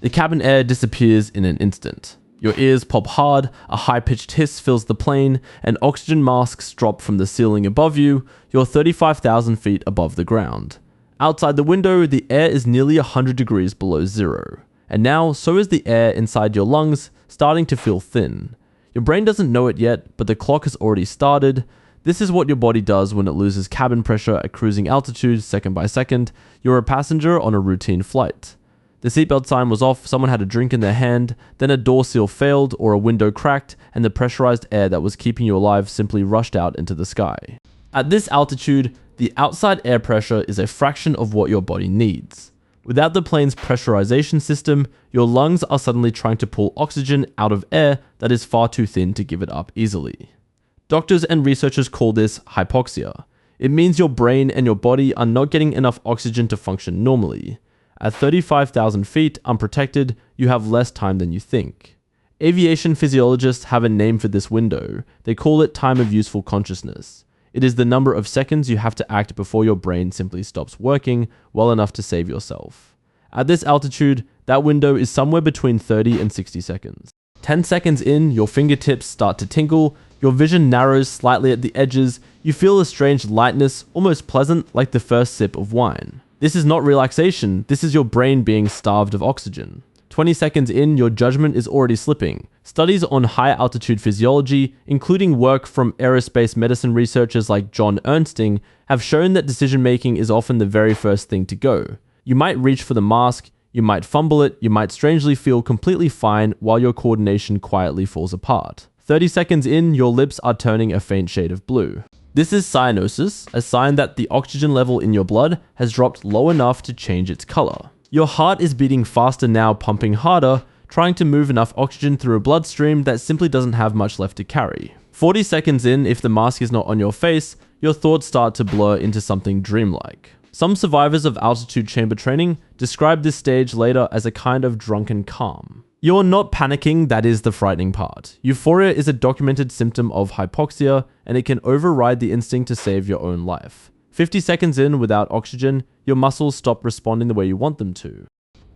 The cabin air disappears in an instant. Your ears pop hard, a high-pitched hiss fills the plane, and oxygen masks drop from the ceiling above you. You're 35,000 feet above the ground. Outside the window, the air is nearly 100 degrees below zero. And now, so is the air inside your lungs, starting to feel thin. Your brain doesn't know it yet, but the clock has already started. This is what your body does when it loses cabin pressure at cruising altitude second by second. You're a passenger on a routine flight. The seatbelt sign was off, someone had a drink in their hand, then a door seal failed or a window cracked, and the pressurized air that was keeping you alive simply rushed out into the sky. At this altitude, the outside air pressure is a fraction of what your body needs. Without the plane's pressurization system, your lungs are suddenly trying to pull oxygen out of air that is far too thin to give it up easily. Doctors and researchers call this hypoxia. It means your brain and your body are not getting enough oxygen to function normally. At 35,000 feet, unprotected, you have less time than you think. Aviation physiologists have a name for this window. They call it time of useful consciousness. It is the number of seconds you have to act before your brain simply stops working well enough to save yourself. At this altitude, that window is somewhere between 30 and 60 seconds. 10 seconds in, your fingertips start to tingle, your vision narrows slightly at the edges, you feel a strange lightness, almost pleasant like the first sip of wine. This is not relaxation, this is your brain being starved of oxygen. 20 seconds in, your judgment is already slipping. Studies on high-altitude physiology, including work from aerospace medicine researchers like John Ernsting, have shown that decision-making is often the very first thing to go. You might reach for the mask, you might fumble it, you might strangely feel completely fine while your coordination quietly falls apart. 30 seconds in, your lips are turning a faint shade of blue. This is cyanosis, a sign that the oxygen level in your blood has dropped low enough to change its color. Your heart is beating faster now, pumping harder, trying to move enough oxygen through a bloodstream that simply doesn't have much left to carry. 40 seconds in, if the mask is not on your face, your thoughts start to blur into something dreamlike. Some survivors of altitude chamber training describe this stage later as a kind of drunken calm. You're not panicking, that is the frightening part. Euphoria is a documented symptom of hypoxia, and it can override the instinct to save your own life. 50 seconds in without oxygen, your muscles stop responding the way you want them to.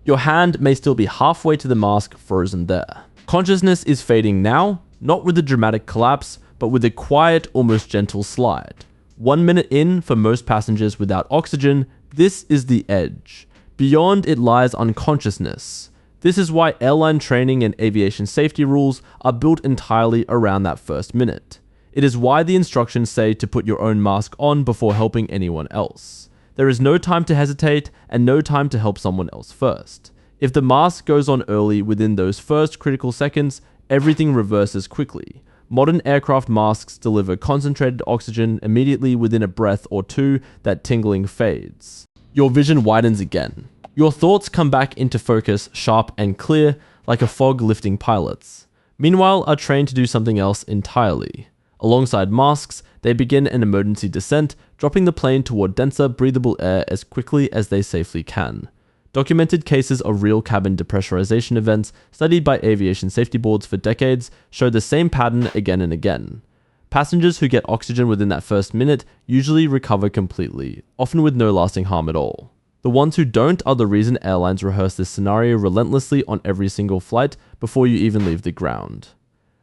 Your hand may still be halfway to the mask, frozen there. Consciousness is fading now, not with a dramatic collapse, but with a quiet, almost gentle slide. 1 minute in, for most passengers without oxygen, this is the edge. Beyond it lies unconsciousness. This is why airline training and aviation safety rules are built entirely around that first minute. It is why the instructions say to put your own mask on before helping anyone else. There is no time to hesitate and no time to help someone else first. If the mask goes on early within those first critical seconds, everything reverses quickly. Modern aircraft masks deliver concentrated oxygen immediately within a breath or two. That tingling fades. Your vision widens again. Your thoughts come back into focus, sharp and clear, like a fog lifting pilots. Meanwhile, are trained to do something else entirely. Alongside masks, they begin an emergency descent, dropping the plane toward denser, breathable air as quickly as they safely can. Documented cases of real cabin depressurization events, studied by aviation safety boards for decades, show the same pattern again and again. Passengers who get oxygen within that first minute usually recover completely, often with no lasting harm at all. The ones who don't are the reason airlines rehearse this scenario relentlessly on every single flight before you even leave the ground.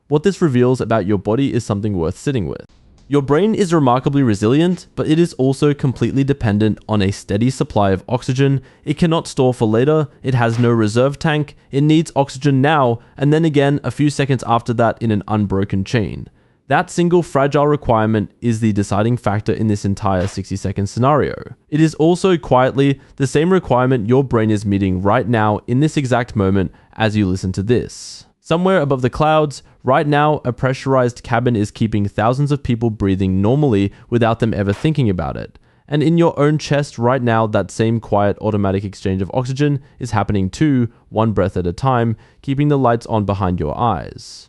What this reveals about your body is something worth sitting with. Your brain is remarkably resilient, but it is also completely dependent on a steady supply of oxygen. It cannot store for later, it has no reserve tank, it needs oxygen now, and then again a few seconds after that in an unbroken chain. That single fragile requirement is the deciding factor in this entire 60-second scenario. It is also quietly the same requirement your brain is meeting right now in this exact moment as you listen to this. Somewhere above the clouds, right now, a pressurized cabin is keeping thousands of people breathing normally without them ever thinking about it. And in your own chest right now, that same quiet automatic exchange of oxygen is happening too, one breath at a time, keeping the lights on behind your eyes.